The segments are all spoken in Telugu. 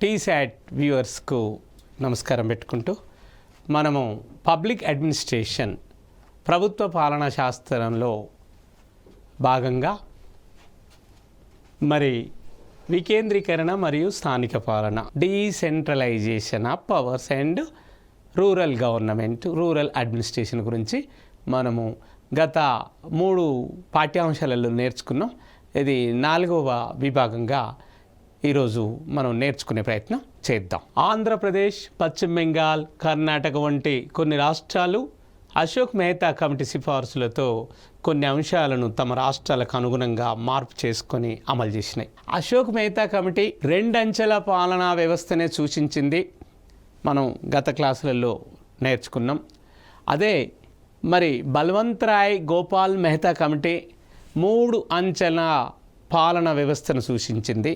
టీశాట్ వ్యూవర్స్కు నమస్కారం పెట్టుకుంటూ మనము పబ్లిక్ అడ్మినిస్ట్రేషన్ ప్రభుత్వ పాలనా శాస్త్రంలో భాగంగా మరి వికేంద్రీకరణ మరియు స్థానిక పాలన decentralisation of powers and rural government rural administration గురించి మనము గత 3 పాఠ్యాంశాలలో నేర్చుకున్నాం. ఇది 4వ విభాగంగా ఈరోజు మనం నేర్చుకునే ప్రయత్నం చేద్దాం. ఆంధ్రప్రదేశ్, పశ్చిమ బెంగాల్, కర్ణాటక వంటి కొన్ని రాష్ట్రాలు అశోక్ మెహతా కమిటీ సిఫార్సులతో కొన్ని అంశాలను తమ రాష్ట్రాలకు అనుగుణంగా మార్పు చేసుకొని అమలు చేసినాయి. అశోక్ మెహతా కమిటీ 2 అంచెల పాలనా వ్యవస్థనే సూచించింది. మనం గత క్లాసులలో నేర్చుకున్నాం. అదే మరి బల్వంత్ రాయ్ గోపాల్ మెహతా కమిటీ 3 అంచెల పాలనా వ్యవస్థను సూచించింది.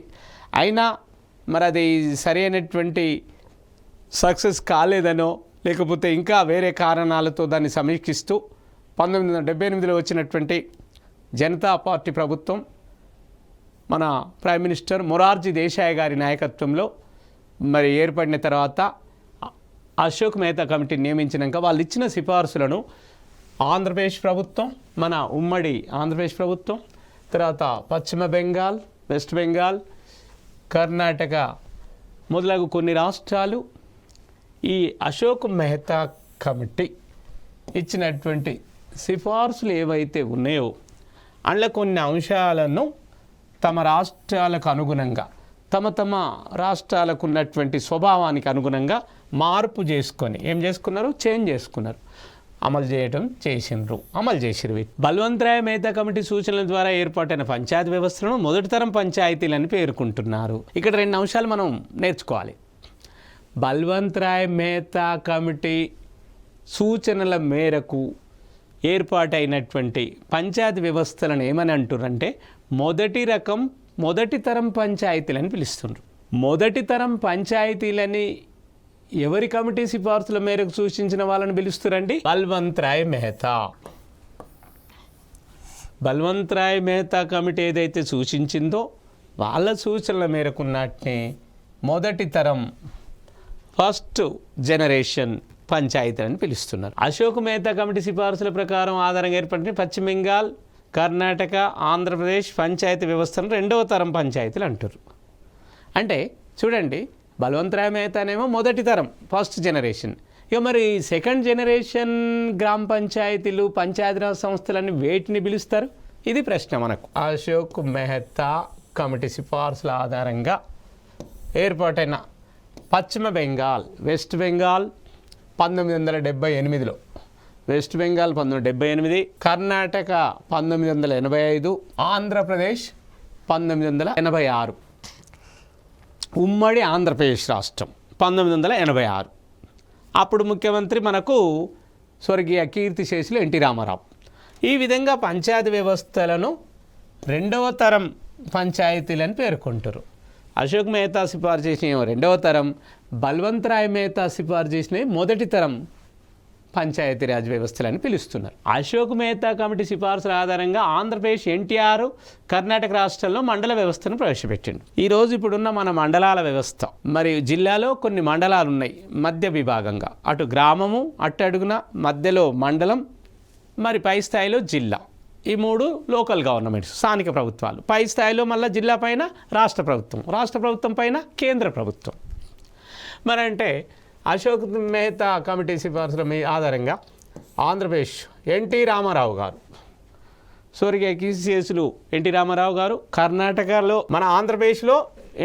అయినా మరి అది సరైనటువంటి సక్సెస్ కాలేదనో లేకపోతే ఇంకా వేరే కారణాలతో దాన్ని సమీక్షిస్తూ 1978లో వచ్చినటువంటి జనతా పార్టీ ప్రభుత్వం మన ప్రైమ్ మినిస్టర్ మొరార్జీ దేశాయ్ గారి నాయకత్వంలో మరి ఏర్పడిన తర్వాత అశోక్ మెహతా కమిటీని నియమించినాక వాళ్ళు ఇచ్చిన సిఫార్సులను ఆంధ్రప్రదేశ్ ప్రభుత్వం, మన ఉమ్మడి ఆంధ్రప్రదేశ్ ప్రభుత్వం, తర్వాత పశ్చిమ బెంగాల్, వెస్ట్ బెంగాల్, కర్ణాటక మొదలగు కొన్ని రాష్ట్రాలు ఈ అశోక్ మెహతా కమిటీ ఇచ్చినటువంటి సిఫార్సులు ఏవైతే ఉన్నాయో అందులో కొన్ని అంశాలను తమ రాష్ట్రాలకు అనుగుణంగా తమ రాష్ట్రాలకు ఉన్నటువంటి స్వభావానికి అనుగుణంగా మార్పు చేసుకొని ఏం చేసుకున్నారు, చేంజ్ చేసుకున్నారు, అమలు చేసిరు. బల్వంత్ రాయ్ మెహతా కమిటీ సూచనల ద్వారా ఏర్పాటైన పంచాయతీ వ్యవస్థలను మొదటి తరం పంచాయతీలని పేర్కొంటున్నారు. ఇక్కడ 2 అంశాలు మనం నేర్చుకోవాలి. బల్వంత్ రాయ్ మెహతా కమిటీ సూచనల మేరకు ఏర్పాటైనటువంటి పంచాయతీ వ్యవస్థలను ఏమని అంటున్నారంటే మొదటి తరం పంచాయతీలని పిలుస్తున్నారు. మొదటి తరం పంచాయతీలని ఎవరి కమిటీ సిఫార్సుల మేరకు సూచించిన వాళ్ళని పిలుస్తారండి? బల్వంత్ రాయ్ మెహతా కమిటీ ఏదైతే సూచించిందో వాళ్ళ సూచనల మేరకు ఉన్నట్టే మొదటి తరం ఫస్ట్ జనరేషన్ పంచాయతీలని పిలుస్తున్నారు. అశోక్ మెహతా కమిటీ సిఫార్సుల ప్రకారం ఆధారంగా ఏర్పడిన పశ్చిమ బెంగాల్, కర్ణాటక, ఆంధ్రప్రదేశ్ పంచాయతీ వ్యవస్థను 2వ తరం పంచాయతీలు అంటారు. అంటే చూడండి, బల్వంత్ రాయ్ మెహతానేమో మొదటి తరం ఫస్ట్ జనరేషన్, ఇక మరి సెకండ్ జనరేషన్ గ్రామ పంచాయతీలు, పంచాయతీరాజ్ సంస్థలన్నీ వేటిని పిలుస్తారు? ఇది ప్రశ్న మనకు. అశోక్ మెహతా కమిటీ సిఫార్సుల ఆధారంగా ఏర్పాటైన పశ్చిమ బెంగాల్, వెస్ట్ బెంగాల్ 1978లో, వెస్ట్ బెంగాల్ 1978, కర్ణాటక 1985, ఆంధ్రప్రదేశ్ 1986, ఉమ్మడి ఆంధ్రప్రదేశ్ రాష్ట్రం 1986. అప్పుడు ముఖ్యమంత్రి మనకు స్వర్గీయ కీర్తిశేషులు ఎన్టీ రామారావు. ఈ విధంగా పంచాయతీ వ్యవస్థలను 2వ తరం పంచాయతీలని పేర్కొంటారు. అశోక్ మెహతా సిఫార్సు చేసినవి 2వ తరం, బల్వంత్ రాయ్ మెహతా సిఫార్సు చేసినవి మొదటి తరం పంచాయతీరాజ్ వ్యవస్థలని పిలుస్తున్నారు. అశోక్ మెహతా కమిటీ సిఫార్సుల ఆధారంగా ఆంధ్రప్రదేశ్ ఎన్టీఆర్ కర్ణాటక రాష్ట్రాల్లో మండల వ్యవస్థను ప్రవేశపెట్టిండు. ఈరోజు ఇప్పుడున్న మన మండలాల వ్యవస్థ, మరియు జిల్లాలో కొన్ని మండలాలు ఉన్నాయి మధ్య విభాగంగా, అటు గ్రామము, అటు అడుగున మధ్యలో మండలం, మరి పై స్థాయిలో జిల్లా. ఈ 3 లోకల్ గవర్నమెంట్స్, స్థానిక ప్రభుత్వాలు. పై స్థాయిలో మళ్ళీ జిల్లా పైన రాష్ట్ర ప్రభుత్వం, రాష్ట్ర ప్రభుత్వం పైన కేంద్ర ప్రభుత్వం. మరి అంటే అశోక్ మెహతా కమిటీ సిఫార్సుల ఆధారంగా ఆంధ్రప్రదేశ్ ఎన్టీ రామారావు గారు, స్వర్గీయ కీర్తిశేషులు ఎన్టీ రామారావు గారు, కర్ణాటకలో మన ఆంధ్రప్రదేశ్లో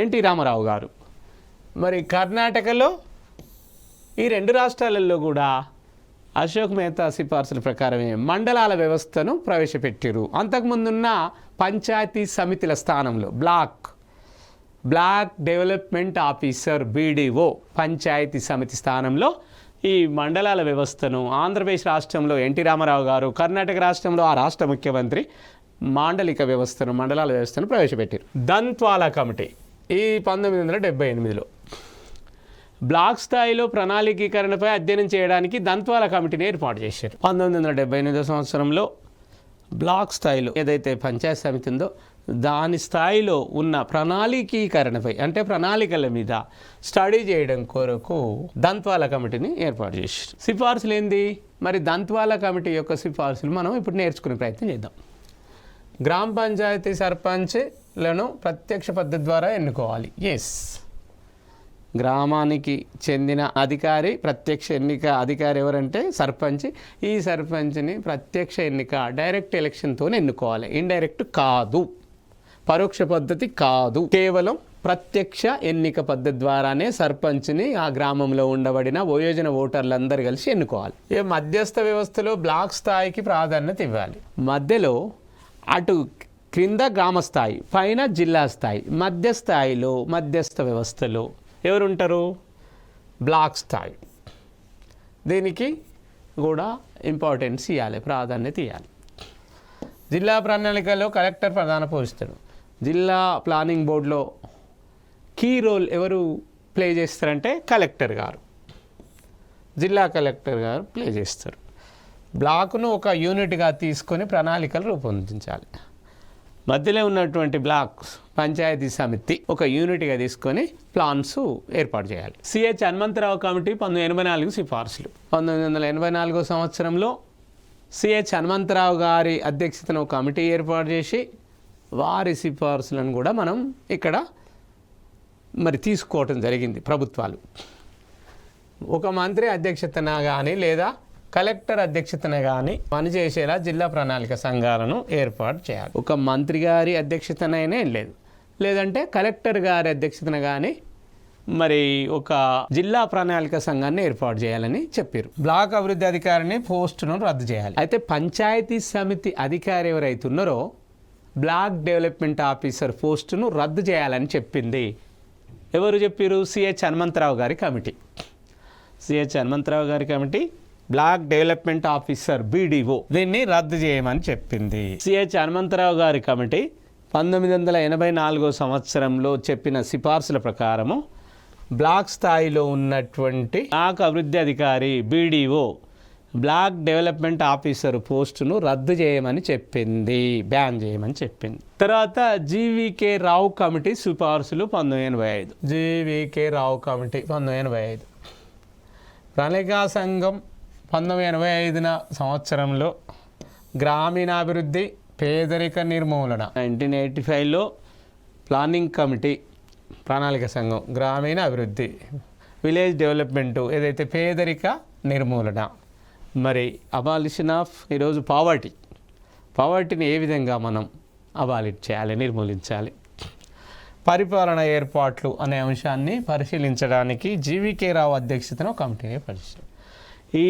ఎన్టీ రామారావు గారు, మరి కర్ణాటకలో ఈ 2 రాష్ట్రాలలో కూడా అశోక్ మెహతా సిఫార్సుల ప్రకారమే మండలాల వ్యవస్థను ప్రవేశపెట్టారు. అంతకుముందున్న పంచాయతీ సమితిల స్థానంలో block development officer BDO panchayati samiti స్థానంలో ఈ మండలాల వ్యవస్థను ఆంధ్రప్రదేశ్ రాష్ట్రంలో ఎన్టీ రామారావు గారు, కర్ణాటక రాష్ట్రంలో ఆ రాష్ట్ర ముఖ్యమంత్రి మండలిక వ్యవస్థను, మండలాల వ్యవస్థను ప్రవేశపెట్టారు. దంత్వాలా కమిటీ ఈ 1978లో బ్లాక్ స్థాయిలో ప్రణాళికీకరణపై అధ్యయనం చేయడానికి దంత్వాలా కమిటీని ఏర్పాటు చేశారు. 1978 సంవత్సరంలో బ్లాక్ స్థాయిలో ఏదైతే పంచాయత్ సమితి ఉందో దాని స్థాయిలో ఉన్న ప్రణాళికీకరణపై అంటే ప్రణాళికల మీద స్టడీ చేయడం కొరకు దంత్వాల కమిటీని ఏర్పాటు చేశారు. సిఫార్సులు ఏంది మరి? దంత్వాల కమిటీ యొక్క సిఫార్సులు మనం ఇప్పుడు నేర్చుకునే ప్రయత్నం చేద్దాం. గ్రామ పంచాయతీ సర్పంచ్లను ప్రత్యక్ష పద్ధతి ద్వారా ఎన్నుకోవాలి. ఎస్, గ్రామానికి చెందిన అధికారి, ప్రత్యక్ష ఎన్నిక అధికారి ఎవరంటే సర్పంచ్. ఈ సర్పంచ్ని ప్రత్యక్ష ఎన్నిక డైరెక్ట్ ఎలక్షన్తో ఎన్నుకోవాలి. ఇండైరెక్ట్ కాదు, పరోక్ష పద్ధతి కాదు, కేవలం ప్రత్యక్ష ఎన్నిక పద్ధతి ద్వారానే సర్పంచ్ని ఆ గ్రామంలో ఉండబడిన వయోజన ఓటర్లందరూ కలిసి ఎన్నుకోవాలి. ఈ మధ్యస్థ వ్యవస్థలో బ్లాక్ స్థాయికి ప్రాధాన్యత ఇవ్వాలి. మధ్యలో అటు క్రింద గ్రామ స్థాయి, పైన జిల్లా స్థాయి, మధ్య స్థాయిలో మధ్యస్థ వ్యవస్థలో ఎవరుంటారు? బ్లాక్ స్థాయి. దీనికి కూడా ఇంపార్టెన్స్ ఇవ్వాలి, ప్రాధాన్యత ఇవ్వాలి. జిల్లా ప్రణాళికలో కలెక్టర్ ప్రధాన పోషిస్తాడు. జిల్లా ప్లానింగ్ బోర్డులో కీ రోల్ ఎవరు ప్లే చేస్తారంటే కలెక్టర్ గారు, జిల్లా కలెక్టర్ గారు ప్లే చేస్తారు. బ్లాక్ను ఒక యూనిట్గా తీసుకొని ప్రణాళికలు రూపొందించాలి. మధ్యలో ఉన్నటువంటి బ్లాక్స్ పంచాయతీ సమితి ఒక యూనిట్గా తీసుకొని ప్లాన్స్ ఏర్పాటు చేయాలి. సిహెచ్ హనుమంతరావు కమిటీ 1984 సిఫార్సులు. 1984 సంవత్సరంలో సిహెచ్ హనుమంతరావు గారి అధ్యక్షతన ఒక కమిటీ ఏర్పాటు చేసి వారి సిఫార్సులను కూడా మనం ఇక్కడ మరి తీసుకోవటం జరిగింది. ప్రభుత్వాలు ఒక మంత్రి అధ్యక్షతన కానీ లేదా కలెక్టర్ అధ్యక్షతన కానీ పనిచేసేలా జిల్లా ప్రణాళిక సంఘాలను ఏర్పాటు చేయాలి. ఒక మంత్రి గారి అధ్యక్షతనైనా లేదు, లేదంటే కలెక్టర్ గారి అధ్యక్షతన కానీ మరి ఒక జిల్లా ప్రణాళిక సంఘాన్ని ఏర్పాటు చేయాలని చెప్పారు. బ్లాక్ అభివృద్ధి అధికారిని పోస్టును రద్దు చేయాలి. అయితే పంచాయతీ సమితి అధికారి ఎవరైతే ఉన్నారో బ్లాక్ డెవలప్మెంట్ ఆఫీసర్ పోస్టును రద్దు చేయాలని చెప్పింది. ఎవరు చెప్పారు? సిహెచ్ హనుమంతరావు గారి కమిటీ. సిహెచ్ హనుమంతరావు గారి committee black development officer BDO దీన్ని రద్దు చేయమని చెప్పింది. సిహెచ్ హనుమంతరావు గారి కమిటీ 1984 సంవత్సరంలో చెప్పిన సిఫార్సుల ప్రకారము బ్లాక్ స్థాయిలో ఉన్నటువంటి బ్లాక్ అభివృద్ధి అధికారి BDO బ్లాక్ డెవలప్మెంట్ ఆఫీసర్ పోస్టును రద్దు చేయమని చెప్పింది, బ్యాన్ చేయమని చెప్పింది. తర్వాత GVK రావు కమిటీ సిఫార్సులు 1985. GVK రావు కమిటీ 1985. ప్రణాళికా సంఘం 1985 సంవత్సరంలో గ్రామీణాభివృద్ధి పేదరిక నిర్మూలన 1985లో ప్లానింగ్ కమిటీ ప్రణాళిక సంఘం గ్రామీణ అభివృద్ధి విలేజ్ డెవలప్మెంటు ఏదైతే పేదరిక నిర్మూలన మరి అబాలిషన్ ఆఫ్ ఈరోజు పావర్టీని ఏ విధంగా మనం అబాలిట్ చేయాలి, నిర్మూలించాలి, పరిపాలన ఏర్పాట్లు అనే అంశాన్ని పరిశీలించడానికి GVK రావు అధ్యక్షతన కమిటీని పరిశీలి. ఈ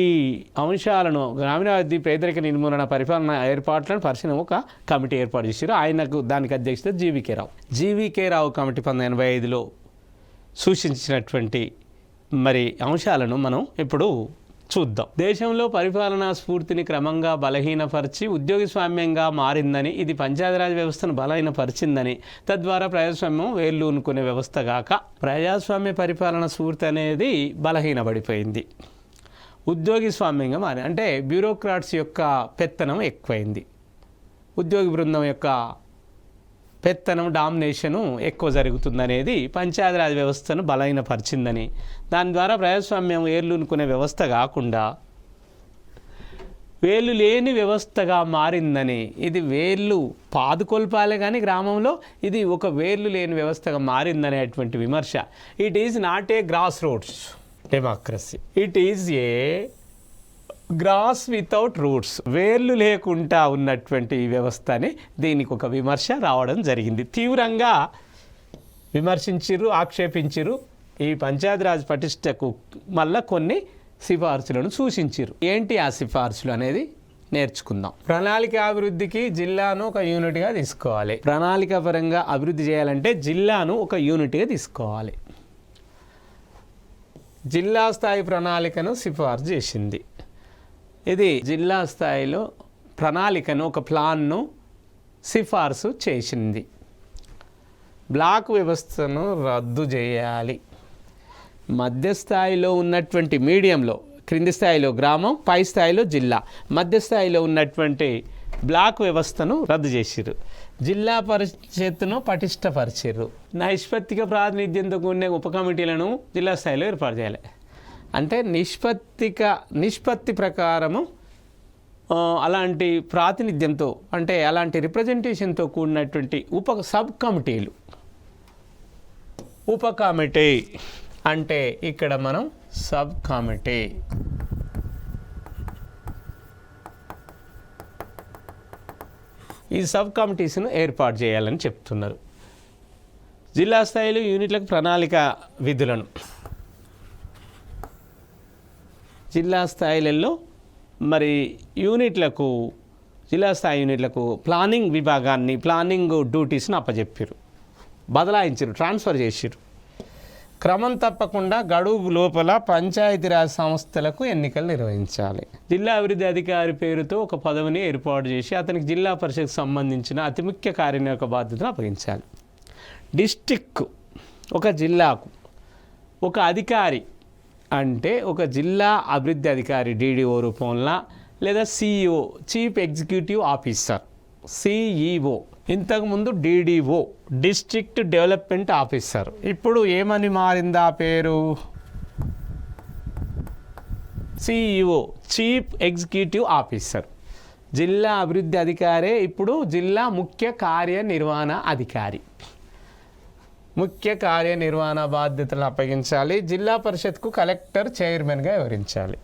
అంశాలను గ్రామీణాభివృద్ధి పేదరిక నిర్మూలన పరిపాలన ఏర్పాట్లను పరిశీలన ఒక కమిటీ ఏర్పాటు చేశారు. ఆయనకు దానికి అధ్యక్షత GVK రావు కమిటీ 1985లో సూచించినటువంటి మరి అంశాలను మనం ఇప్పుడు చూద్దాం. దేశంలో పరిపాలనా స్ఫూర్తిని క్రమంగా బలహీనపరిచి ఉద్యోగస్వామ్యంగా మారిందని, ఇది పంచాయతీరాజ్ వ్యవస్థను బలహీనపరిచిందని, తద్వారా ప్రజాస్వామ్యం వేళ్ళూనుకునే వ్యవస్థ గాక ప్రజాస్వామ్య పరిపాలన స్ఫూర్తి అనేది బలహీనపడిపోయింది, ఉద్యోగి స్వామ్యంగా మారి అంటే బ్యూరోక్రాట్స్ యొక్క పెత్తనం ఎక్కువైంది, ఉద్యోగి బృందం యొక్క పెత్తనం డామినేషను ఎక్కువ జరుగుతుందనేది పంచాయతీరాజ్ వ్యవస్థను బలహీనపరిచిందని, దాని ద్వారా ప్రజాస్వామ్యం వేర్లునుకునే వ్యవస్థ కాకుండా వేళ్ళు లేని వ్యవస్థగా మారిందని, ఇది వేళ్ళు పాదుకొల్పాలే కానీ గ్రామంలో ఇది ఒక వేళ్ళు లేని వ్యవస్థగా మారిందనేటువంటి విమర్శ. It is not a grass roots democracy, it is a grass without roots, వేర్లు లేకుండా ఉన్నటువంటి ఈ వ్యవస్థని దీనికి ఒక విమర్శ రావడం జరిగింది. తీవ్రంగా విమర్శించిర్రు, ఆక్షేపించిర్రు. ఈ పంచాయతీరాజ్ పటిష్టకు మళ్ళా కొన్ని సిఫార్సులను సూచించారు. ఏంటి ఆ సిఫార్సులు అనేది నేర్చుకుందాం. ప్రణాళిక అభివృద్ధికి జిల్లాను ఒక యూనిట్గా తీసుకోవాలి. ప్రణాళిక పరంగా అభివృద్ధి చేయాలంటే జిల్లాను ఒక యూనిట్గా తీసుకోవాలి. జిల్లా స్థాయి ప్రణాళికను సిఫార్సు చేసింది. ఇది జిల్లా స్థాయిలో ప్రణాళికను ఒక ప్లాన్ను సిఫార్సు చేసింది. బ్లాక్ వ్యవస్థను రద్దు చేయాలి. మధ్య స్థాయిలో ఉన్నటువంటి మీడియంలో, క్రింది స్థాయిలో గ్రామం, పై స్థాయిలో జిల్లా, మధ్య స్థాయిలో ఉన్నటువంటి బ్లాక్ వ్యవస్థను రద్దు చేసిర్రు. జిల్లా పరిషత్తును పటిష్టపరిచిర్రు. నైష్పత్తిక ప్రాతినిధ్యంతో కూడిన ఉప కమిటీలను జిల్లా స్థాయిలో ఏర్పాటు చేయాలి. అంటే నిష్పత్తి ప్రకారము అలాంటి ప్రాతినిధ్యంతో అంటే అలాంటి రిప్రజెంటేషన్తో కూడినటువంటి సబ్ కమిటీలు. ఉప కమిటీ అంటే ఇక్కడ మనం సబ్ కమిటీ, ఈ సబ్ కమిటీస్ను ఏర్పాటు చేయాలని చెప్తున్నారు. జిల్లా స్థాయిలో యూనిట్లకు ప్రణాళిక విధులను, జిల్లా స్థాయిలలో మరి జిల్లా స్థాయి యూనిట్లకు ప్లానింగ్ విభాగాన్ని, ప్లానింగ్ డ్యూటీస్ని అప్పచెప్పారు, బదలాయించారు, ట్రాన్స్ఫర్ చేసారు. క్రమం తప్పకుండా గడువు లోపల పంచాయతీరాజ్ సంస్థలకు ఎన్నికలు నిర్వహించాలి. జిల్లా అభివృద్ధి అధికారి పేరుతో ఒక పదవిని ఏర్పాటు చేసి అతనికి జిల్లా పరిషత్కు సంబంధించిన అతి ముఖ్య కార్యనిర్వాహక బాధ్యతను అప్పగించాలి. డిస్ట్రిక్ట్ ఒక జిల్లాకు ఒక అధికారి అంటే ఒక జిల్లా అభివృద్ధి అధికారి డిడిఓ రూపంలో లేదా CEO chief executive officer CEO, ఇంతకుముందు డిడిఓ డిస్ట్రిక్ట్ డెవలప్మెంట్ ఆఫీసర్, ఇప్పుడు ఏమని మారిందా పేరు? CEO chief executive officer. జిల్లా అభివృద్ధి అధికారే ఇప్పుడు జిల్లా ముఖ్య కార్యనిర్వహణ అధికారి. ముఖ్య కార్యనిర్వహణ బాధ్యతలను అప్పగించాలి. జిల్లా పరిషత్కు కలెక్టర్ చైర్మన్గా వివరించాలి.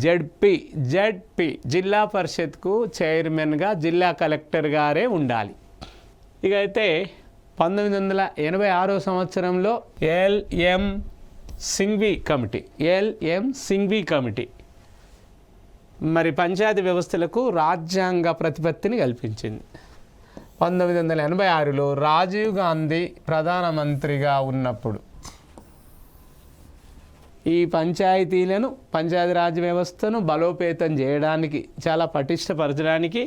జడ్పీ జిల్లా పరిషత్కు చైర్మన్గా జిల్లా కలెక్టర్ గారే ఉండాలి. ఇక అయితే 1986 సంవత్సరంలో ఎల్ఎం సింఘ్వి కమిటీ మరి పంచాయతీ వ్యవస్థలకు రాజ్యాంగ ప్రతిపత్తిని కల్పించింది. 1986లో రాజీవ్ గాంధీ ప్రధానమంత్రిగా ఉన్నప్పుడు ఈ పంచాయతీరాజ్ వ్యవస్థను బలోపేతం చేయడానికి, చాలా పటిష్టపరచడానికి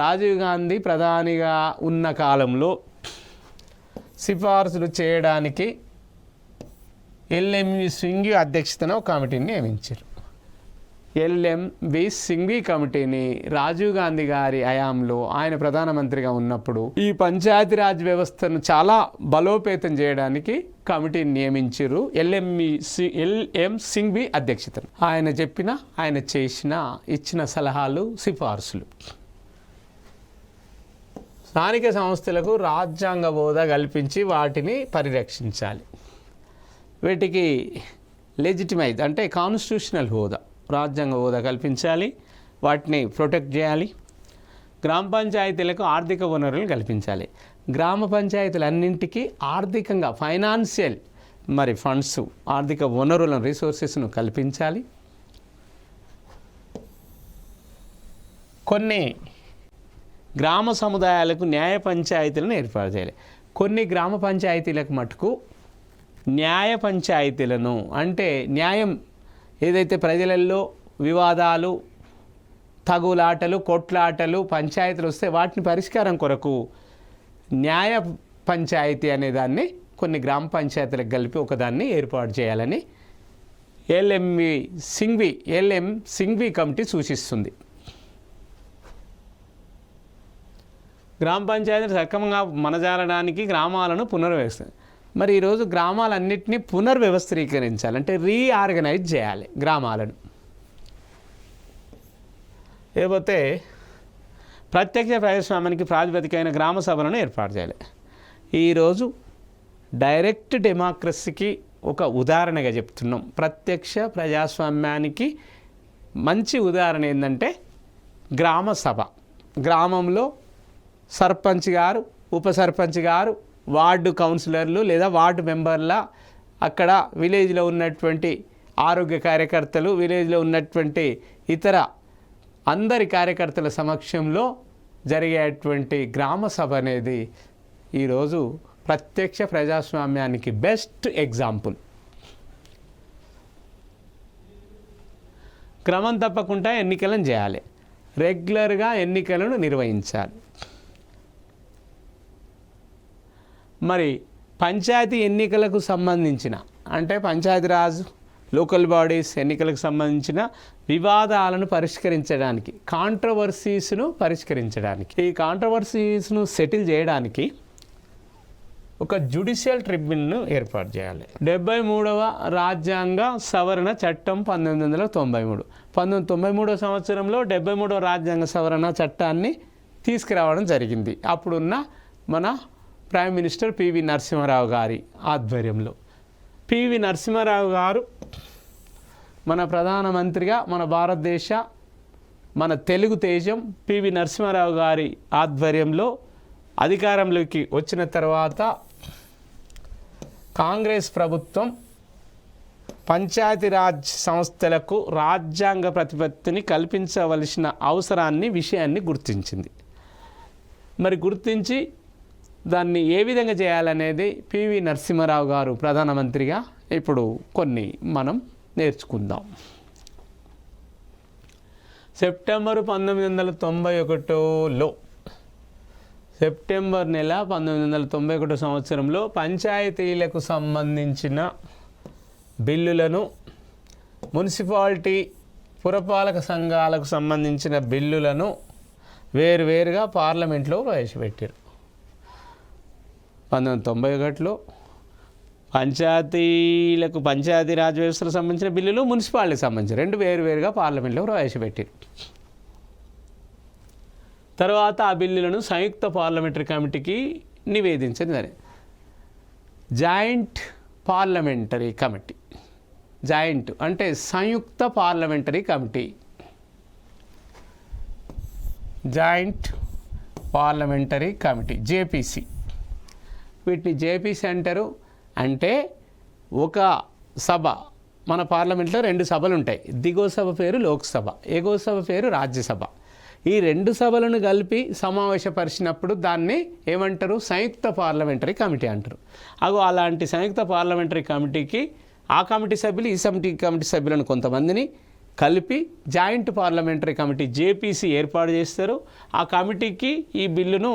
రాజీవ్ గాంధీ ప్రధానిగా ఉన్న కాలంలో సిఫార్సులు చేయడానికి ఎల్ఎంవి సింఘ్వి అధ్యక్షతన ఒక కమిటీని నియమించారు. ఎల్ఎంవి సింఘ్వి కమిటీని రాజీవ్ గాంధీ గారి హయాంలో ఆయన ప్రధానమంత్రిగా ఉన్నప్పుడు ఈ పంచాయతీరాజ్ వ్యవస్థను చాలా బలోపేతం చేయడానికి కమిటీని నియమించారు. ఎల్ఎం సింఘ్వి అధ్యక్షతను. ఆయన ఇచ్చిన సలహాలు, సిఫార్సులు స్థానిక సంస్థలకు రాజ్యాంగ హోదా కల్పించి వాటిని పరిరక్షించాలి. వీటికి లెజిటిమైజ్ అంటే కాన్స్టిట్యూషనల్ హోదా, రాజ్యాంగ హోదా కల్పించాలి, వాటిని ప్రొటెక్ట్ చేయాలి. గ్రామ పంచాయతీలకు ఆర్థిక వనరులు కల్పించాలి. గ్రామ పంచాయతీలన్నింటికీ ఆర్థికంగా ఫైనాన్షియల్ ఫండ్స్, ఆర్థిక వనరులను, రిసోర్సెస్ను కల్పించాలి. కొన్ని గ్రామ సముదాయాలకు న్యాయ పంచాయతీలను ఏర్పాటు చేయాలి. కొన్ని గ్రామ పంచాయతీలకు మటుకు న్యాయ పంచాయతీలను అంటే న్యాయం ఏదైతే ప్రజలలో వివాదాలు, తగులాటలు, కొట్లాటలు, పంచాయతీలు వస్తే వాటిని పరిష్కారం కొరకు న్యాయ పంచాయతీ అనే దాన్ని కొన్ని గ్రామ పంచాయతీలకు కలిపి ఒకదాన్ని ఏర్పాటు చేయాలని ఎల్ఎం సింఘ్వి కమిటీ సూచిస్తుంది. గ్రామ పంచాయతీలు సక్రమంగా మనజాలడానికి గ్రామాలను పునర్వ్యవస్థ. మరి ఈరోజు గ్రామాలన్నింటినీ పునర్వ్యవస్థీకరించాలి అంటే రీఆర్గనైజ్ చేయాలి గ్రామాలను. లేకపోతే ప్రత్యక్ష ప్రజాస్వామ్యానికి ప్రాతిపదికైన గ్రామ సభలను ఏర్పాటు చేయాలి. ఈరోజు డైరెక్ట్ డెమోక్రసీకి ఒక ఉదాహరణగా చెప్తున్నాం. ప్రత్యక్ష ప్రజాస్వామ్యానికి మంచి ఉదాహరణ ఏంటంటే గ్రామ సభ. గ్రామంలో సర్పంచ్ గారు, ఉప సర్పంచ్ గారు, వార్డు కౌన్సిలర్లు లేదా వార్డు మెంబర్ల, అక్కడ విలేజ్లో ఉన్నటువంటి ఆరోగ్య కార్యకర్తలు, విలేజ్లో ఉన్నటువంటి ఇతర అందరి కార్యకర్తల సమక్షంలో జరిగేటువంటి గ్రామ సభ అనేది ఈరోజు ప్రత్యక్ష ప్రజాస్వామ్యానికి బెస్ట్ ఎగ్జాంపుల్. క్రమం తప్పకుండా ఎన్నికలను చేయాలి, రెగ్యులర్గా ఎన్నికలను నిర్వహించాలి. మరి పంచాయతీ ఎన్నికలకు సంబంధించిన అంటే పంచాయతీరాజ్ లోకల్ బాడీస్ ఎన్నికలకు సంబంధించిన వివాదాలను పరిష్కరించడానికి, కాంట్రవర్సీస్ను పరిష్కరించడానికి, ఈ కాంట్రవర్సీస్ను సెటిల్ చేయడానికి ఒక జ్యుడిషియల్ ట్రిబ్యునల్ను ఏర్పాటు చేయాలి. 73వ రాజ్యాంగ సవరణ చట్టం 1993. 1993 సంవత్సరంలో 73వ రాజ్యాంగ సవరణ చట్టాన్ని తీసుకురావడం జరిగింది. అప్పుడున్న మన ప్రైమ్ మినిస్టర్ పివి నరసింహారావు గారి ఆధ్వర్యంలో. పివి నరసింహారావు గారు మన ప్రధానమంత్రిగా మన భారతదేశ మన తెలుగు తేజం పివి నరసింహారావు గారి ఆధ్వర్యంలో అధికారంలోకి వచ్చిన తర్వాత కాంగ్రెస్ ప్రభుత్వం పంచాయతీరాజ్ సంస్థలకు రాజ్యాంగ ప్రతిపత్తిని కల్పించవలసిన విషయాన్ని గుర్తించింది. మరి గుర్తించి దాన్ని ఏ విధంగా చేయాలనేది పివి నరసింహారావు గారు ప్రధానమంత్రిగా ఇప్పుడు కొన్ని మనం నేర్చుకుందాం. సెప్టెంబర్ 1991లో సెప్టెంబర్ నెల 1991 సంవత్సరంలో పంచాయతీలకు సంబంధించిన బిల్లులను, మున్సిపాలిటీ పురపాలక సంఘాలకు సంబంధించిన బిల్లులను వేరువేరుగా పార్లమెంట్లో ప్రవేశపెట్టారు. 1991లో పంచాయతీరాజ్ వ్యవస్థలకు సంబంధించిన బిల్లులు, మున్సిపాలిటీకి సంబంధించిన రెండు వేరువేరుగా పార్లమెంట్లో ప్రవేశపెట్టారు. తర్వాత ఆ బిల్లులను సంయుక్త పార్లమెంటరీ కమిటీకి నివేదించింది. జాయింట్ పార్లమెంటరీ కమిటీ, జాయింట్ అంటే సంయుక్త parliamentary committee, joint parliamentary committee JPC. వీటిని జేపీసీ అంటారు. అంటే ఒక సభ, మన పార్లమెంట్లో రెండు సభలు ఉంటాయి. దిగువ సభ పేరు లోక్సభ, ఎగువ సభ పేరు రాజ్యసభ. ఈ రెండు సభలను కలిపి సమావేశపరిచినప్పుడు దాన్ని ఏమంటారు? సంయుక్త పార్లమెంటరీ కమిటీ అంటారు. అలాంటి సంయుక్త పార్లమెంటరీ కమిటీకి ఆ కమిటీ సభ్యులు ఈ కమిటీ సభ్యులను కొంతమందిని కలిపి జాయింట్ పార్లమెంటరీ కమిటీ జేపీసీ ఏర్పాటు చేస్తారు. ఆ కమిటీకి ఈ బిల్లును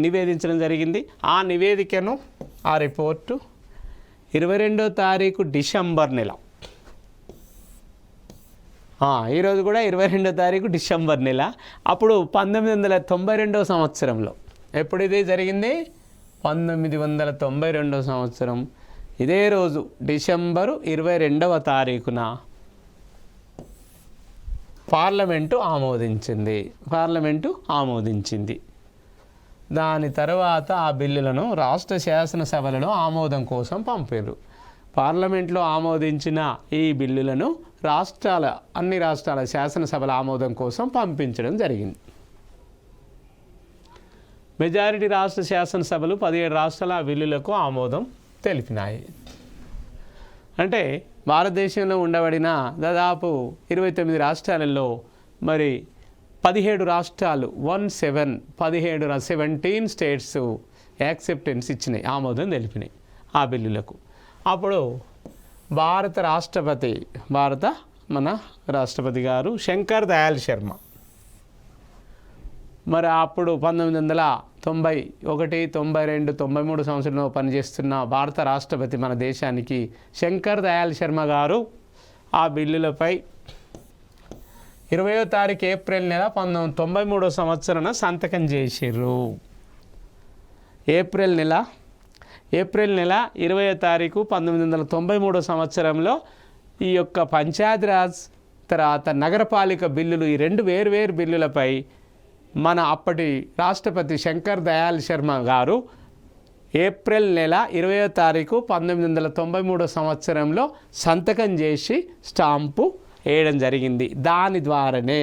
నివేదించడం జరిగింది. ఆ నివేదికను, ఆ రిపోర్టు 22వ తారీఖు డిసెంబర్ నెల, ఈరోజు కూడా 22వ తారీఖు డిసెంబర్ నెల, అప్పుడు 1992 సంవత్సరంలో. ఎప్పుడు ఇది జరిగింది? 1992 సంవత్సరం ఇదే రోజు డిసెంబరు 22వ తారీఖున పార్లమెంటు ఆమోదించింది. దాని తర్వాత ఆ బిల్లులను రాష్ట్ర శాసనసభలలో ఆమోదం కోసం పంపారు. పార్లమెంట్లో ఆమోదించిన ఈ బిల్లులను అన్ని రాష్ట్రాల శాసనసభల ఆమోదం కోసం పంపించడం జరిగింది. మెజారిటీ రాష్ట్ర శాసనసభలు 17 రాష్ట్రాల బిల్లులకు ఆమోదం తెలిపినాయి. అంటే భారతదేశంలో ఉండబడిన దాదాపు 29 రాష్ట్రాలలో మరి 17 రాష్ట్రాలు 17 స్టేట్స్ యాక్సెప్టెన్స్ ఇచ్చినాయి, ఆమోదం తెలిపినాయి ఆ బిల్లులకు. అప్పుడు మన రాష్ట్రపతి గారు శంకర్ దయాళ్ శర్మ, మరి అప్పుడు 1991, 92, 93 సంవత్సరంలో పనిచేస్తున్న భారత రాష్ట్రపతి మన దేశానికి శంకర్ దయాళ్ శర్మ గారు ఆ బిల్లులపై 20వ తారీఖు ఏప్రిల్ నెల 1993 సంవత్సరాన సంతకం చేసిర్రు. ఏప్రిల్ నెల 20వ తారీఖు 1993 సంవత్సరంలో ఈ యొక్క పంచాయతీరాజ్ తర్వాత నగరపాలిక బిల్లులు, ఈ రెండు వేర్వేరు బిల్లులపై మన అప్పటి రాష్ట్రపతి శంకర్ దయాళ్ శర్మ గారు ఏప్రిల్ నెల 20వ తారీఖు 1993 సంవత్సరంలో సంతకం చేసి స్టాంపు వేయడం జరిగింది. దాని ద్వారానే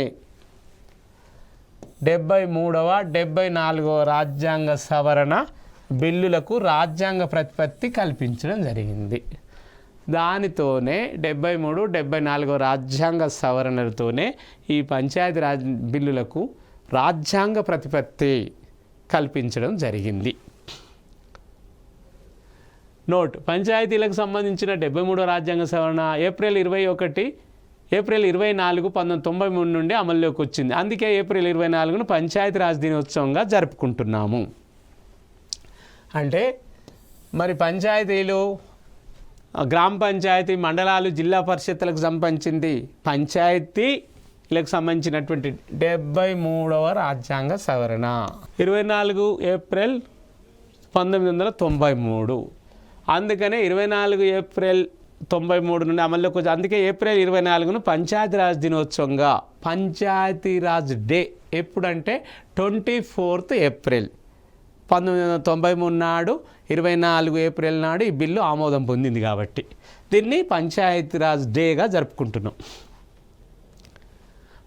73వ 74వ రాజ్యాంగ సవరణ బిల్లులకు రాజ్యాంగ ప్రతిపత్తి కల్పించడం జరిగింది. దానితోనే 73, 74వ రాజ్యాంగ సవరణలతోనే ఈ పంచాయతీరాజ్ బిల్లులకు రాజ్యాంగ ప్రతిపత్తి కల్పించడం జరిగింది. నోట్: పంచాయతీలకు సంబంధించిన 73వ రాజ్యాంగ సవరణ ఏప్రిల్ 24, 1993 నుండి అమల్లోకి వచ్చింది. అందుకే ఏప్రిల్ 24ను పంచాయతీరాజ్ దినోత్సవంగా జరుపుకుంటున్నాము. అంటే మరి పంచాయతీలు గ్రామ పంచాయతీ, మండలాలు, జిల్లా పరిషత్లకు సంబంధించింది పంచాయతీలకు సంబంధించినటువంటి 73వ రాజ్యాంగ సవరణ 24 ఏప్రిల్ 1993. అందుకనే 24 ఏప్రిల్ 93 నుండి అమల్లోకి వచ్చి, అందుకే ఏప్రిల్ 24ను పంచాయతీరాజ్ దినోత్సవంగా, పంచాయతీరాజ్ డే ఎప్పుడంటే 24th ఏప్రిల్ 1993 నాడు 24 ఏప్రిల్ నాడు ఈ బిల్లు ఆమోదం పొందింది కాబట్టి దీన్ని పంచాయతీరాజ్ డేగా జరుపుకుంటున్నాం.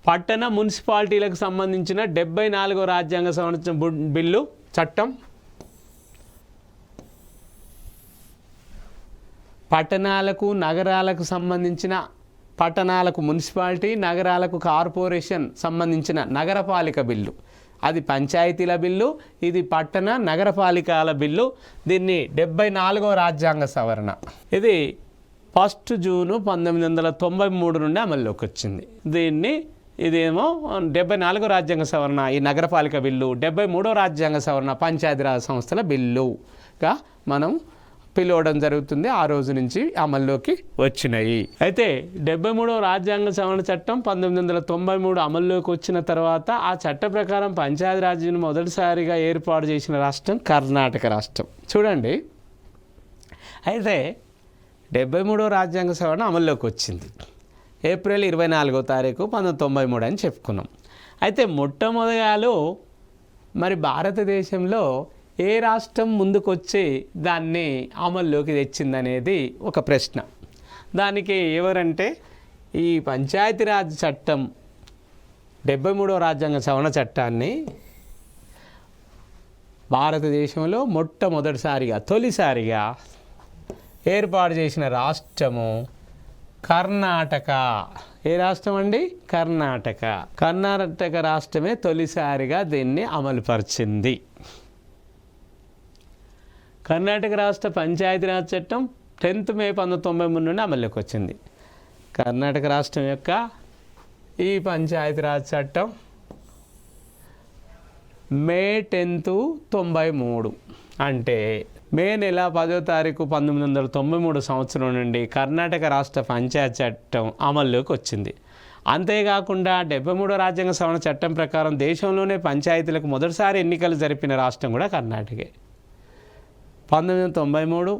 పట్టణ మున్సిపాలిటీలకు సంబంధించిన 74వ రాజ్యాంగ సవరణ బిల్లు చట్టం పట్టణాలకు, నగరాలకు సంబంధించిన, పట్టణాలకు మున్సిపాలిటీ, నగరాలకు కార్పొరేషన్ సంబంధించిన నగరపాలిక బిల్లు, అది పంచాయతీల బిల్లు, ఇది పట్టణ నగరపాలికల బిల్లు. దీన్ని 74వ రాజ్యాంగ సవరణ, ఇది 1 జూన్ 1993 నుండి అమల్లోకి వచ్చింది. ఇదేమో 74వ రాజ్యాంగ సవరణ ఈ నగరపాలిక బిల్లు, 73వ రాజ్యాంగ సవరణ పంచాయతీరాజ్ సంస్థల బిల్లుగా మనం పిలవడం జరుగుతుంది. ఆ రోజు నుంచి అమల్లోకి వచ్చినాయి. అయితే 73వ రాజ్యాంగ సవరణ చట్టం 1993 అమల్లోకి వచ్చిన తర్వాత ఆ చట్ట ప్రకారం పంచాయతీరాజ్ను మొదటిసారిగా ఏర్పాటు చేసిన రాష్ట్రం కర్ణాటక రాష్ట్రం. చూడండి, అయితే 73వ రాజ్యాంగ సవరణ అమల్లోకి వచ్చింది ఏప్రిల్ 24వ తారీఖు 1993 అని చెప్పుకున్నాం. అయితే మొట్టమొదలు మరి భారతదేశంలో ఏ రాష్ట్రం ముందుకొచ్చి దాన్ని అమల్లోకి తెచ్చిందనేది ఒక ప్రశ్న. దానికి ఎవరంటే ఈ పంచాయతీరాజ్ చట్టం 73వ రాజ్యాంగ సవరణ చట్టాన్ని భారతదేశంలో మొట్టమొదటిసారిగా, తొలిసారిగా ఏర్పాటు చేసిన రాష్ట్రము కర్ణాటక. ఏ రాష్ట్రం అండి? కర్ణాటక. కర్ణాటక రాష్ట్రమే తొలిసారిగా దీన్ని అమలుపరిచింది. కర్ణాటక రాష్ట్ర పంచాయతీరాజ్ చట్టం 10th మే 1993 నుండి అమల్లోకి వచ్చింది. కర్ణాటక రాష్ట్రం యొక్క ఈ పంచాయతీరాజ్ చట్టం మే 10th 93, అంటే మే నెల 10వ తారీఖు 1993 సంవత్సరం నుండి కర్ణాటక రాష్ట్ర పంచాయతీ చట్టం అమల్లోకి వచ్చింది. అంతేకాకుండా 73వ రాజ్యాంగ సవరణ చట్టం ప్రకారం దేశంలోనే పంచాయతీలకు మొదటిసారి ఎన్నికలు జరిపిన రాష్ట్రం కూడా కర్ణాటకే. 1993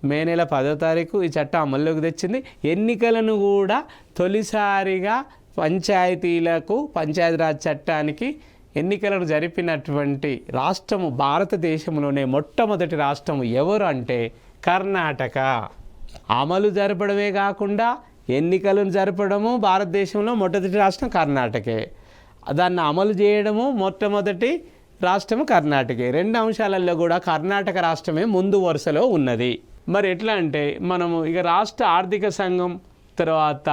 మే నెల 10వ తారీఖు ఈ చట్టం అమల్లోకి తెచ్చింది. ఎన్నికలను కూడా తొలిసారిగా పంచాయతీలకు, పంచాయతీరాజ్ చట్టానికి ఎన్నికలను జరిపినటువంటి రాష్ట్రము, భారతదేశంలోనే మొట్టమొదటి రాష్ట్రము ఎవరు అంటే కర్ణాటక. అమలు జరపడమే కాకుండా ఎన్నికలను జరపడము భారతదేశంలో మొట్టమొదటి రాష్ట్రం కర్ణాటకే. దాన్ని అమలు చేయడము మొట్టమొదటి రాష్ట్రము కర్ణాటకే. 2 అంశాలలో కూడా కర్ణాటక రాష్ట్రమే ముందు వరుసలో ఉన్నది. మరి ఎట్లా అంటే మనము ఇక రాష్ట్ర ఆర్థిక సంఘం, తర్వాత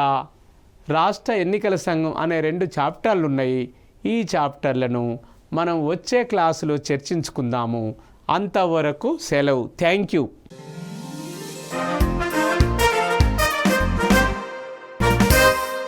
రాష్ట్ర ఎన్నికల సంఘం అనే 2 చాప్టర్లు ఉన్నాయి. ఈ చాప్టర్లను మనం వచ్చే క్లాసులో చర్చించుకుందాము. అంతవరకు సెలవు. Thank you.